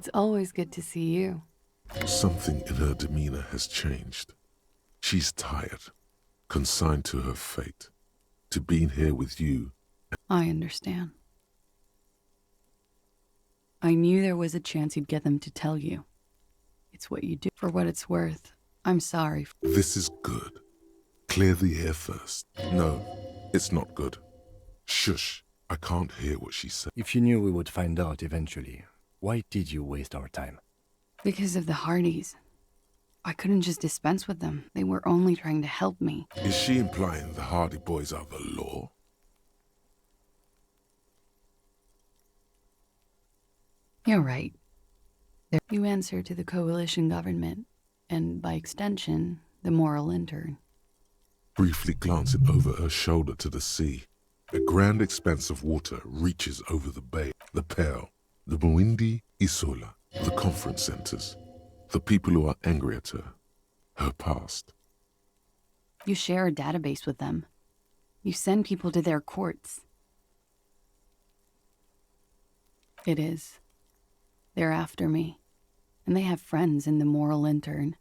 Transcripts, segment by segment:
It's always good to see you. Something in her demeanor has changed. She's tired, consigned to her fate, to being here with you. I understand. I knew there was a chance you'd get them to tell you. It's what you do. For what it's worth, I'm sorry. This is good. Clear the air first. No, it's not good. Shush, I can't hear what she said. If you knew we would find out eventually, why did you waste our time? Because of the Hardys. I couldn't just dispense with them. They were only trying to help me. Is she implying the Hardy Boys are the law? You're right. You answer to the coalition government, and by extension, the moral intern. Briefly glancing over her shoulder to the sea, a grand expanse of water reaches over the bay, the Pearl, the Muindi Isola, the conference centers, the people who are angry at her past. You share a database with them. You send people to their courts. It is. They're after me, and they have friends in the moral intern.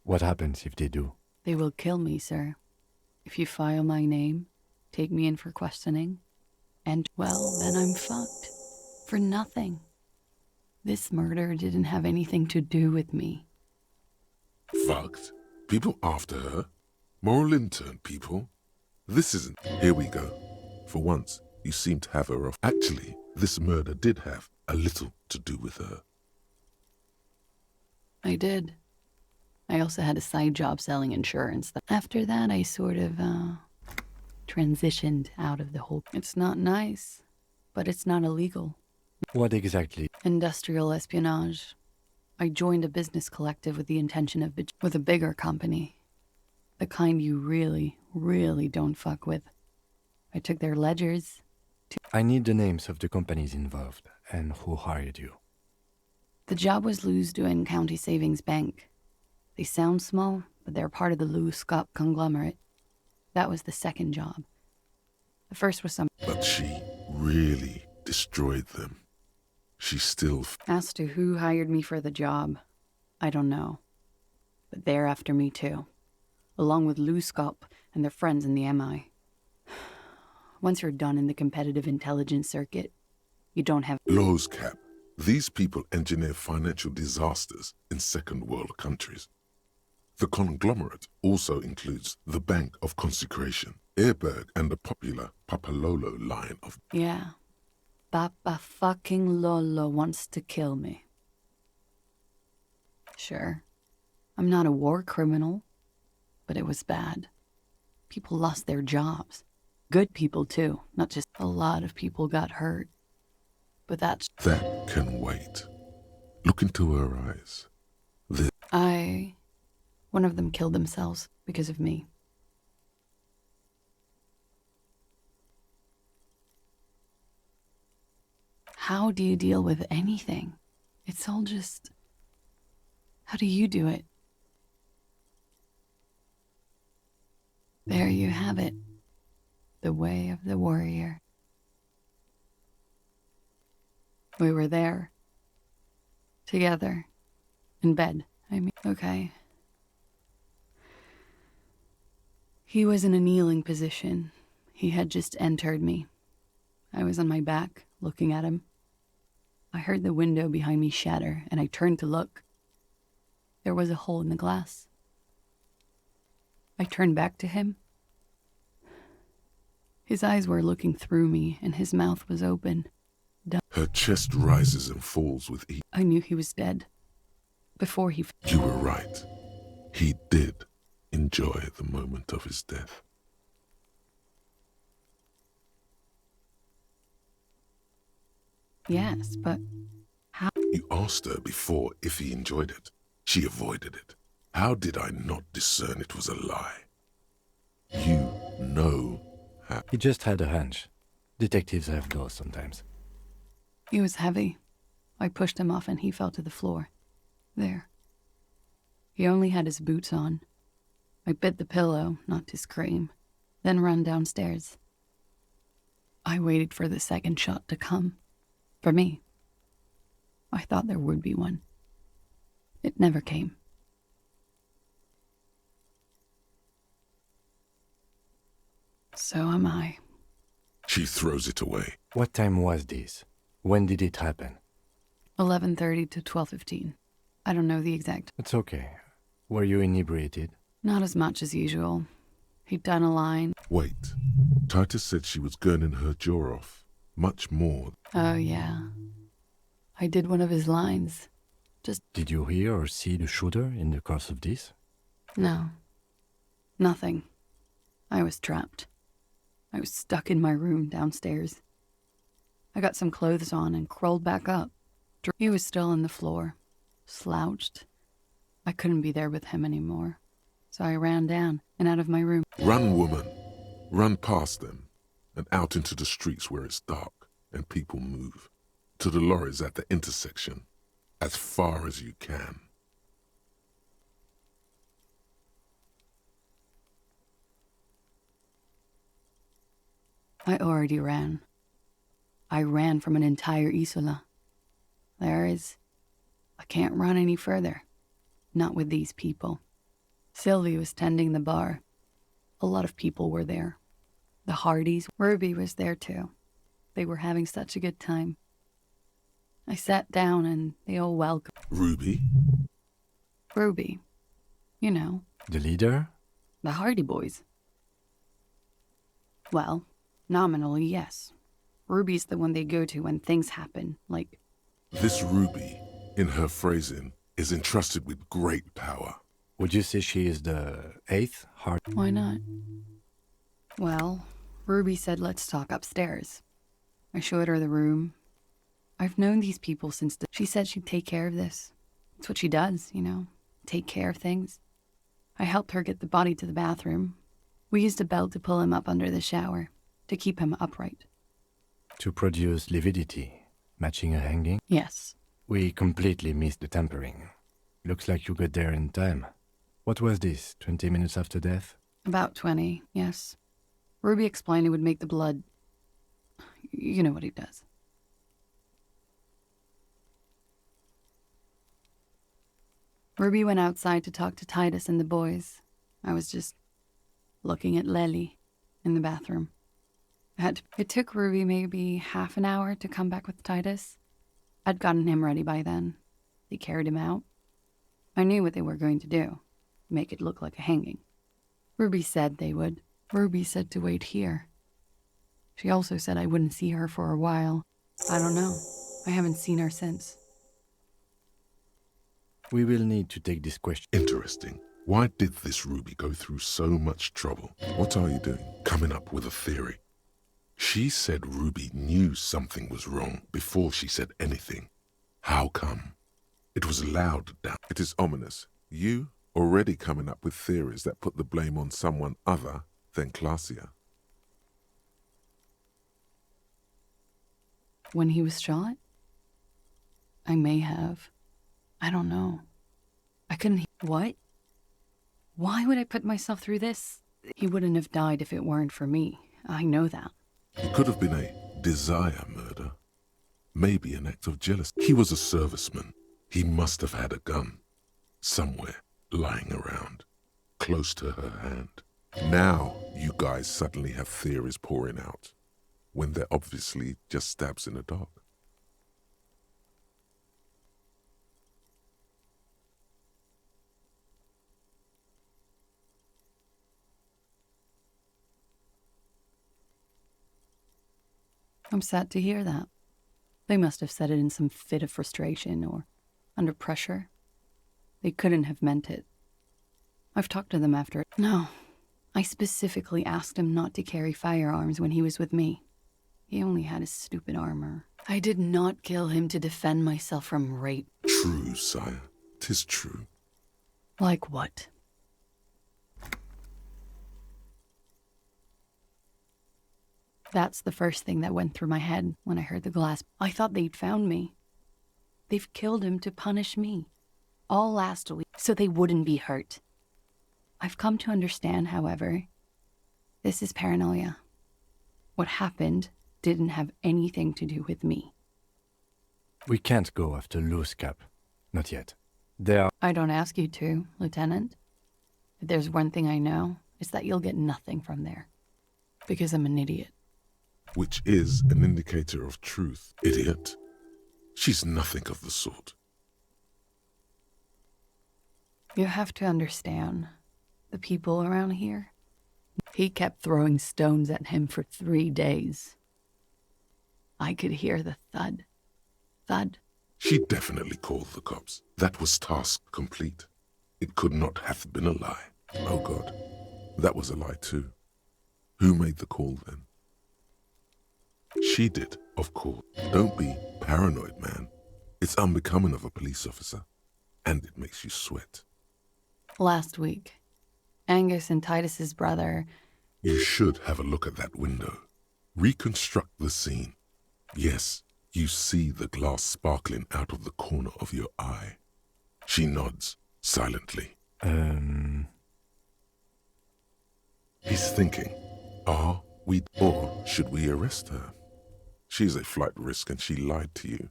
What happens if they do? They will kill me, sir. If you file my name, take me in for questioning, and, well, then I'm fucked. For nothing. This murder didn't have anything to do with me. Fucked? People after her? Moral intern people? This isn't... Here we go. For once, you seem to have her off. Actually, this murder did have a little to do with her. I did. I also had a side job selling insurance. After that, I sort of, transitioned out of the whole... It's not nice, but it's not illegal. What exactly? Industrial espionage. I joined a business collective with the intention of with a bigger company. The kind you really, really don't fuck with. I took their ledgers. I need the names of the companies involved and who hired you. The job was Lou's County Savings Bank. They sound small, but they're part of the Lou Scott conglomerate. That was the second job. The first was some... But she really destroyed them. She still... As to who hired me for the job, I don't know. But they're after me too. Along with Lou Scott and their friends in the MI. Once you're done in the competitive intelligence circuit, you don't have... Lowe's cap. These people engineer financial disasters in second world countries. The conglomerate also includes the Bank of Consecration, Airberg, and the popular Papalolo line of... Yeah. Papa fucking Lolo wants to kill me. Sure. I'm not a war criminal, but it was bad. People lost their jobs. Good people, too. Not just a lot of people got hurt. But that's... That can wait. Look into her eyes. One of them killed themselves because of me. How do you deal with anything? It's all just... How do you do it? There you have it. The way of the warrior. We were there. Together. In bed, I mean. Okay. He was in a kneeling position. He had just entered me. I was on my back, looking at him. I heard the window behind me shatter, and I turned to look. There was a hole in the glass. I turned back to him. His eyes were looking through me, and his mouth was open. Her chest rises and falls with each... I knew he was dead. Before he... You were right. He did enjoy the moment of his death. Yes, but how? You asked her before if he enjoyed it. She avoided it. How did I not discern it was a lie? You know how... He just had a hunch. Detectives have those sometimes. He was heavy. I pushed him off and he fell to the floor. There. He only had his boots on. I bit the pillow, not to scream, then ran downstairs. I waited for the second shot to come. For me. I thought there would be one. It never came. So am I. She throws it away. What time was this? When did it happen? 11:30 to 12:15. I don't know the exact. It's okay. Were you inebriated? Not as much as usual. He'd done a line. Wait. Titus said she was gurning her jaw off. Much more. Oh, yeah. I did one of his lines. Did you hear or see the shooter in the course of this? No. Nothing. I was trapped. I was stuck in my room downstairs. I got some clothes on and crawled back up. He was still on the floor, slouched. I couldn't be there with him anymore. So I ran down and out of my room. Run, woman. Run past them and out into the streets where it's dark and people move. To the lorries at the intersection. As far as you can. I already ran. I ran from an entire Isola. I can't run any further. Not with these people. Sylvie was tending the bar. A lot of people were there. The Hardys. Ruby was there too. They were having such a good time. I sat down and they all welcomed. Ruby? Ruby. You know, The leader? the Hardy boys. Well, nominally, yes. Ruby's the one they go to when things happen, like... This Ruby, in her phrasing, is entrusted with great power. Would you say she is the 8th heart? Why not? Well, Ruby said let's talk upstairs. I showed her the room. I've known these people since she said she'd take care of this. It's what she does, you know, take care of things. I helped her get the body to the bathroom. We used a belt to pull him up under the shower, to keep him upright. To produce lividity, matching a hanging? Yes. We completely missed the tampering. Looks like you got there in time. What was this, 20 minutes after death? About 20, yes. Ruby explained it would make the blood... You know what he does. Ruby went outside to talk to Titus and the boys. I was just looking at Lely in the bathroom. It took Ruby maybe half an hour to come back with Titus. I'd gotten him ready by then. They carried him out. I knew what they were going to do. Make it look like a hanging. Ruby said they would. Ruby said to wait here. She also said I wouldn't see her for a while. I don't know. I haven't seen her since. We will need to take this question. Interesting. Why did this Ruby go through so much trouble? What are you doing? Coming up with a theory. She said Ruby knew something was wrong before she said anything. How come? It was loud down. It is ominous. You already coming up with theories that put the blame on someone other than Clausia. When he was shot? I may have. I don't know. I couldn't... What? Why would I put myself through this? He wouldn't have died if it weren't for me. I know that. It could have been a desire murder. Maybe an act of jealousy. He was a serviceman. He must have had a gun. Somewhere, lying around. Close to her hand. Now, you guys suddenly have theories pouring out. When they're obviously just stabs in the dark. I'm sad to hear that. They must have said it in some fit of frustration or under pressure. They couldn't have meant it. I've talked to them after it. No, I specifically asked him not to carry firearms when he was with me. He only had his stupid armor. I did not kill him to defend myself from rape. True, sire. 'Tis true. Like what? That's the first thing that went through my head when I heard the glass. I thought they'd found me. They've killed him to punish me. All last week, so they wouldn't be hurt. I've come to understand, however, this is paranoia. What happened didn't have anything to do with me. We can't go after loose cap. Not yet. There are... I don't ask you to, Lieutenant. If there's one thing I know, it's that you'll get nothing from there. Because I'm an idiot. Which is an indicator of truth, idiot. She's nothing of the sort. You have to understand, the people around here, he kept throwing stones at him for 3 days. I could hear the thud. Thud. She definitely called the cops. That was task complete. It could not have been a lie. Oh God, that was a lie too. Who made the call then? She did, of course. Don't be paranoid, man. It's unbecoming of a police officer. And it makes you sweat. Last week, Angus and Titus's brother... You should have a look at that window. Reconstruct the scene. Yes, you see the glass sparkling out of the corner of your eye. She nods, silently. He's thinking, are we or should we arrest her? She's a flight risk and she lied to you.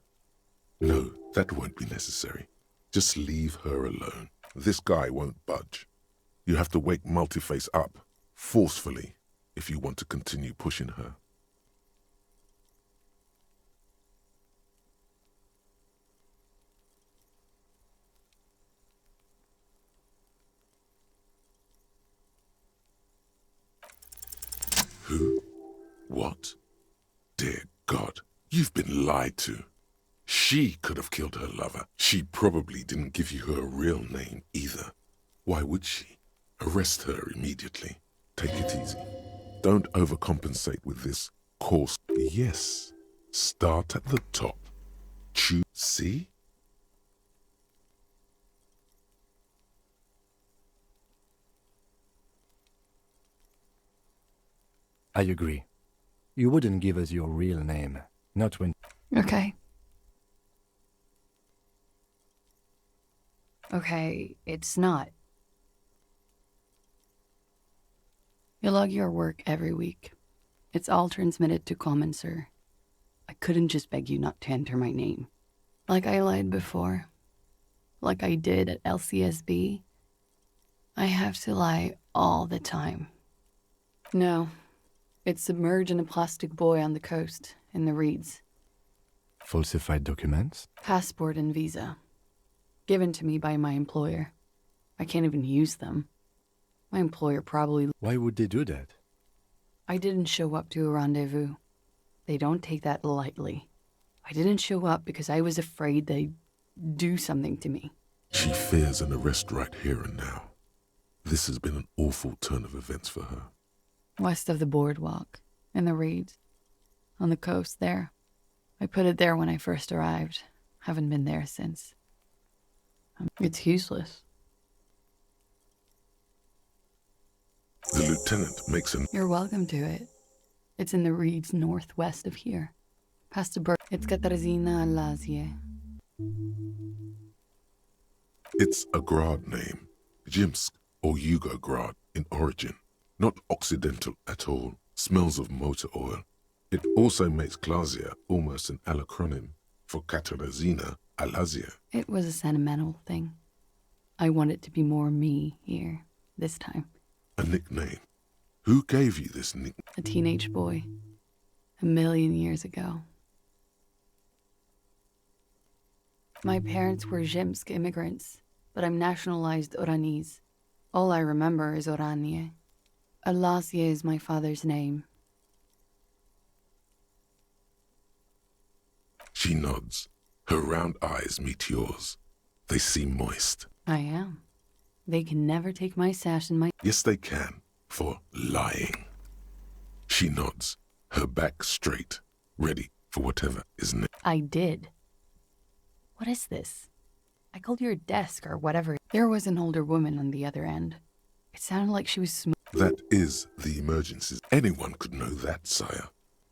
No, that won't be necessary. Just leave her alone. This guy won't budge. You have to wake Multiface up, forcefully, if you want to continue pushing her. Who? What? Dear God, you've been lied to. She could have killed her lover. She probably didn't give you her real name either. Why would she? Arrest her immediately. Take it easy. Don't overcompensate with this course. Yes, start at the top. Choose. See? I agree. You wouldn't give us your real name. Not when... Okay. Okay, it's not. You log your work every week. It's all transmitted to Common, sir. I couldn't just beg you not to enter my name. Like I lied before. Like I did at LCSB. I have to lie all the time. No. It's submerged in a plastic buoy on the coast, in the reeds. Falsified documents? Passport and visa. Given to me by my employer. I can't even use them. My employer probably... Why would they do that? I didn't show up to a rendezvous. They don't take that lightly. I didn't show up because I was afraid they'd do something to me. She fears an arrest right here and now. This has been an awful turn of events for her. West of the boardwalk, in the reeds, on the coast there. I put it there when I first arrived. Haven't been there since. It's useless. The lieutenant makes an... You're welcome to it. It's in the reeds northwest of here. Past the It's Katarzyna Elysium. It's a Grad name. Jimsk or Yugograd in origin. Not Occidental at all. Smells of motor oil. It also makes Klasia almost an alacronym for Katarzyna Elysium. It was a sentimental thing. I want it to be more me here, this time. A nickname. Who gave you this nickname? A teenage boy. 1,000,000 years ago. My parents were Zhimsk immigrants, but I'm nationalized Oranese. All I remember is Oranje. Elysium is my father's name. She nods. Her round eyes meet yours. They seem moist. I am. They can never take my sash and my... Yes, they can, for lying. She nods, her back straight, ready for whatever is next. I did. What is this? I called your desk or whatever. There was an older woman on the other end. It sounded like she was That is the emergencies. Anyone could know that, sire,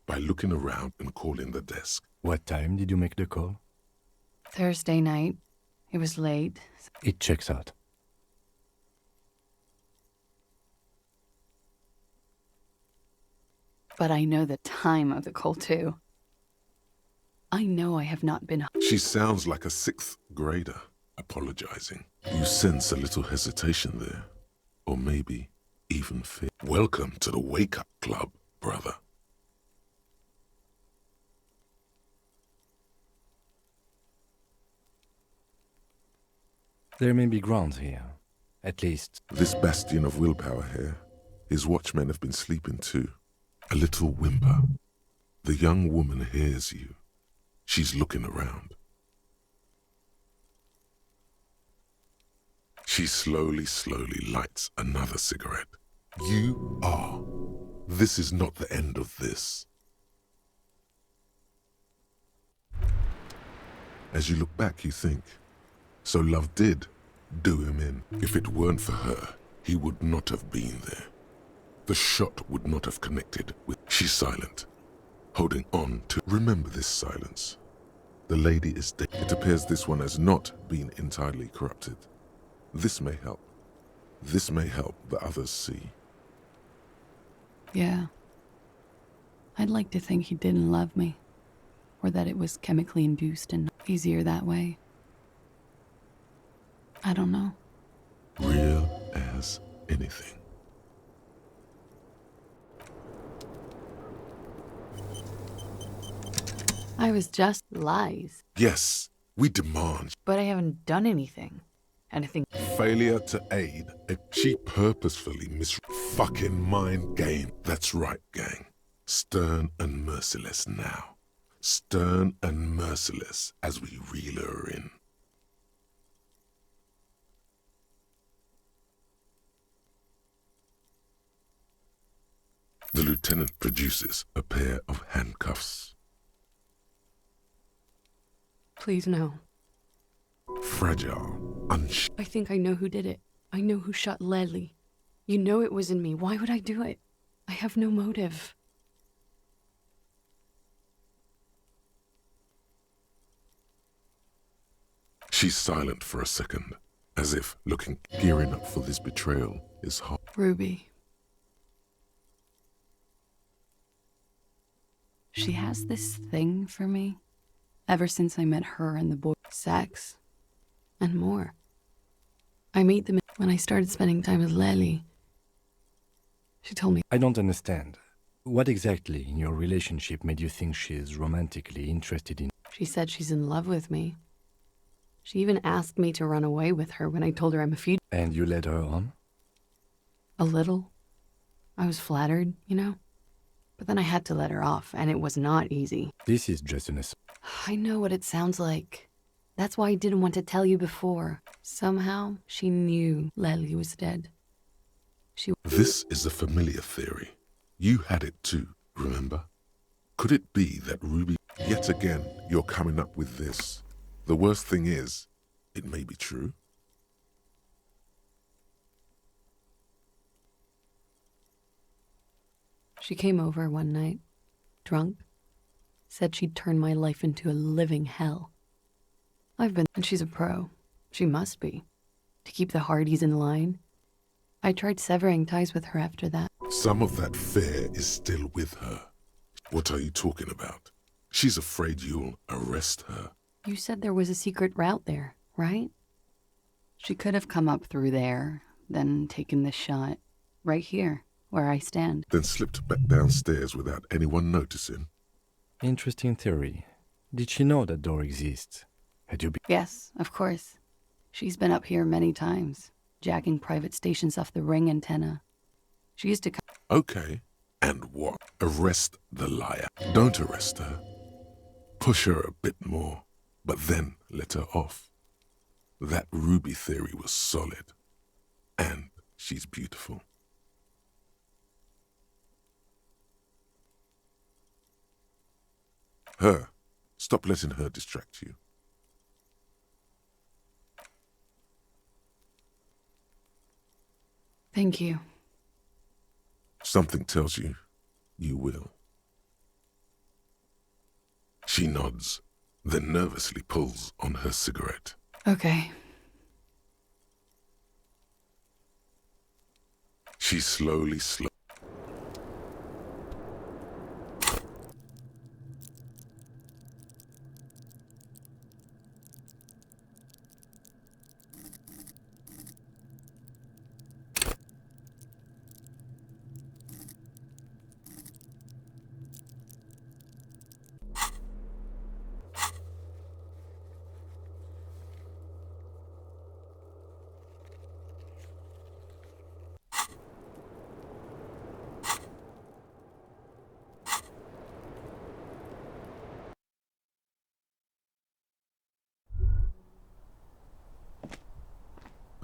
by looking around and calling the desk. What time did you make the call? Thursday night. It was late. It checks out. But I know the time of the call, too. I know I have not been. She sounds like a sixth grader apologizing. You sense a little hesitation there, or maybe even fear. Welcome to the wake-up club, brother. There may be grounds here. At least. This bastion of willpower here, his watchmen have been sleeping too. A little whimper. The young woman hears you. She's looking around. She slowly lights another cigarette. You are. This is not the end of this. As you look back, you think, so love did do him in. If it weren't for her, he would not have been there. The shot would not have connected with... She's silent, holding on to... Remember this silence. The lady is dead. It appears this one has not been entirely corrupted. This may help. This may help the others see. Yeah. I'd like to think he didn't love me, or that it was chemically induced and easier that way. I don't know. Real as anything. I was just lies. Yes, we demand. But I haven't done anything. Anything. Failure to aid. She purposefully fucking mind game. That's right, gang. Stern and merciless now. Stern and merciless as we reel her in. The lieutenant produces a pair of handcuffs. Please no. Fragile, I think I know who did it. I know who shot Leslie. You know it wasn't me. Why would I do it? I have no motive. She's silent for a second, as if gearing up for this betrayal is hard. Ruby. She has this thing for me. Ever since I met her and the boy. Sex. And more. I meet them when I started spending time with Leslie. She told me. I don't understand. What exactly in your relationship made you think she's romantically interested in? She said she's in love with me. She even asked me to run away with her when I told her I'm a fugitive. And you led her on? A little. I was flattered, you know? But then I had to let her off, and it was not easy. This is just an assault. I know what it sounds like. That's why I didn't want to tell you before. Somehow, she knew Leslie was dead. This is a familiar theory. You had it too, remember? Could it be that Ruby... Yet again, you're coming up with this. The worst thing is, it may be true. She came over one night, drunk, said she'd turn my life into a living hell. And she's a pro. She must be. To keep the Hardys in line. I tried severing ties with her after that. Some of that fear is still with her. What are you talking about? She's afraid you'll arrest her. You said there was a secret route there, right? She could have come up through there, then taken this shot. Right here, where I stand. Then slipped back downstairs without anyone noticing. Interesting theory. Did she know that door exists? Had you been... Yes, of course. She's been up here many times, jacking private stations off the ring antenna. She used to come... Okay, and what? Arrest the liar. Don't arrest her. Push her a bit more, but then let her off. That Ruby theory was solid. And she's beautiful. Her. Stop letting her distract you. Thank you. Something tells you, you will. She nods, then nervously pulls on her cigarette. Okay. She slowly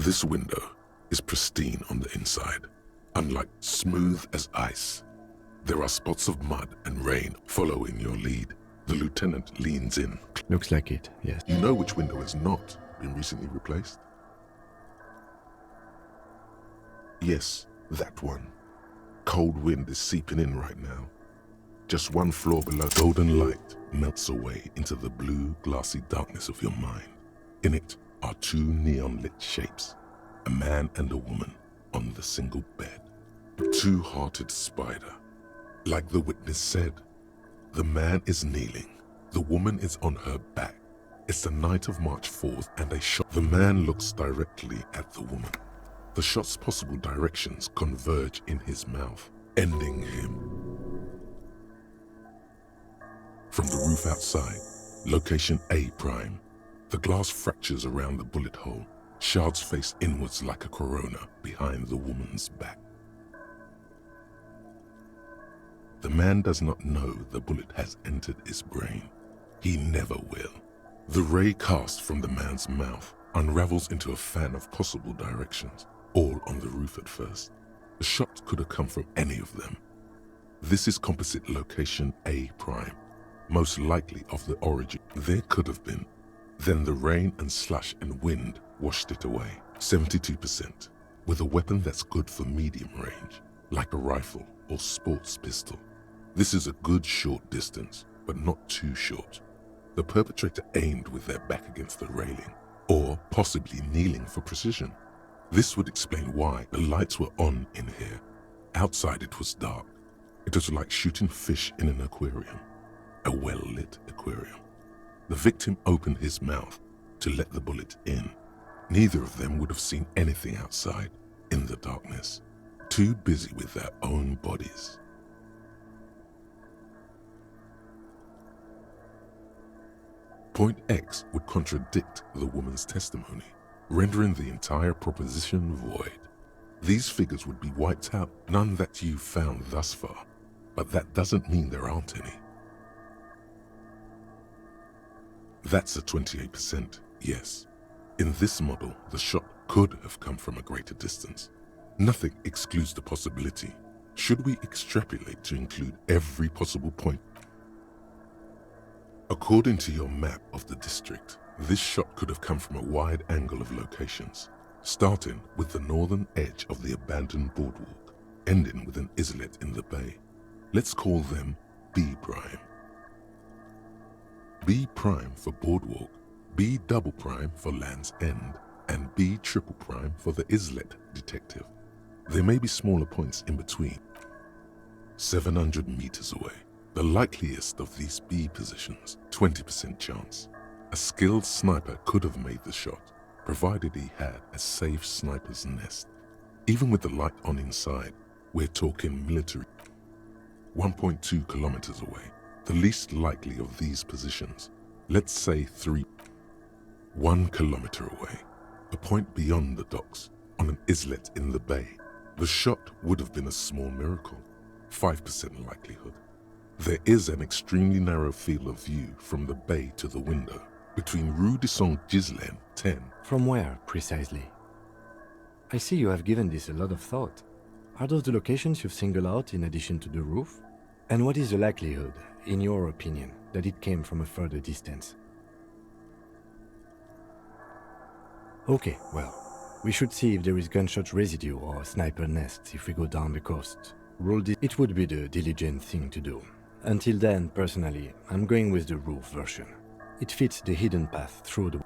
This window is pristine on the inside, unlike smooth as ice. There are spots of mud and rain following your lead. The lieutenant leans in. Looks like it, yes. You know which window has not been recently replaced? Yes, that one. Cold wind is seeping in right now. Just one floor below, golden light melts away into the blue, glassy darkness of your mind. In it are two neon-lit shapes, a man and a woman on the single bed. A two-hearted spider. Like the witness said, the man is kneeling, the woman is on her back. It's the night of March 4th and a shot. The man looks directly at the woman. The shot's possible directions converge in his mouth, ending him. From the roof outside, location A prime. The glass fractures around the bullet hole. Shards face inwards like a corona behind the woman's back. The man does not know the bullet has entered his brain. He never will. The ray cast from the man's mouth unravels into a fan of possible directions, all on the roof at first. The shot could have come from any of them. This is composite location A prime, most likely of the origin. There could have been. Then the rain and slush and wind washed it away. 72%, with a weapon that's good for medium range, like a rifle or sports pistol. This is a good short distance, but not too short. The perpetrator aimed with their back against the railing, or possibly kneeling for precision. This would explain why the lights were on in here. Outside it was dark. It was like shooting fish in an aquarium, a well-lit aquarium. The victim opened his mouth to let the bullet in. Neither of them would have seen anything outside, in the darkness, too busy with their own bodies. Point X would contradict the woman's testimony, rendering the entire proposition void. These figures would be wiped out, none that you've found thus far, but that doesn't mean there aren't any. That's a 28%, yes. In this model, the shot could have come from a greater distance. Nothing excludes the possibility. Should we extrapolate to include every possible point? According to your map of the district, this shot could have come from a wide angle of locations, starting with the northern edge of the abandoned boardwalk, ending with an islet in the bay. Let's call them B prime. B prime for boardwalk, B double prime for Land's End, and B triple prime for the islet detective. There may be smaller points in between. 700 meters away. The likeliest of these B positions, 20% chance. A skilled sniper could have made the shot, provided he had a safe sniper's nest. Even with the light on inside, we're talking military. 1.2 kilometers away, the least likely of these positions. Let's say 1 kilometer away, a point beyond the docks, on an islet in the bay. The shot would have been a small miracle, 5% likelihood. There is an extremely narrow field of view from the bay to the window, between Rue de Saint-Ghislain 10. From where, precisely? I see you have given this a lot of thought. Are those the locations you've singled out in addition to the roof? And what is the likelihood, in your opinion, that it came from a further distance? Okay, well, we should see if there is gunshot residue or sniper nests if we go down the coast. It would be the diligent thing to do. Until then, personally, I'm going with the roof version. It fits the hidden path through the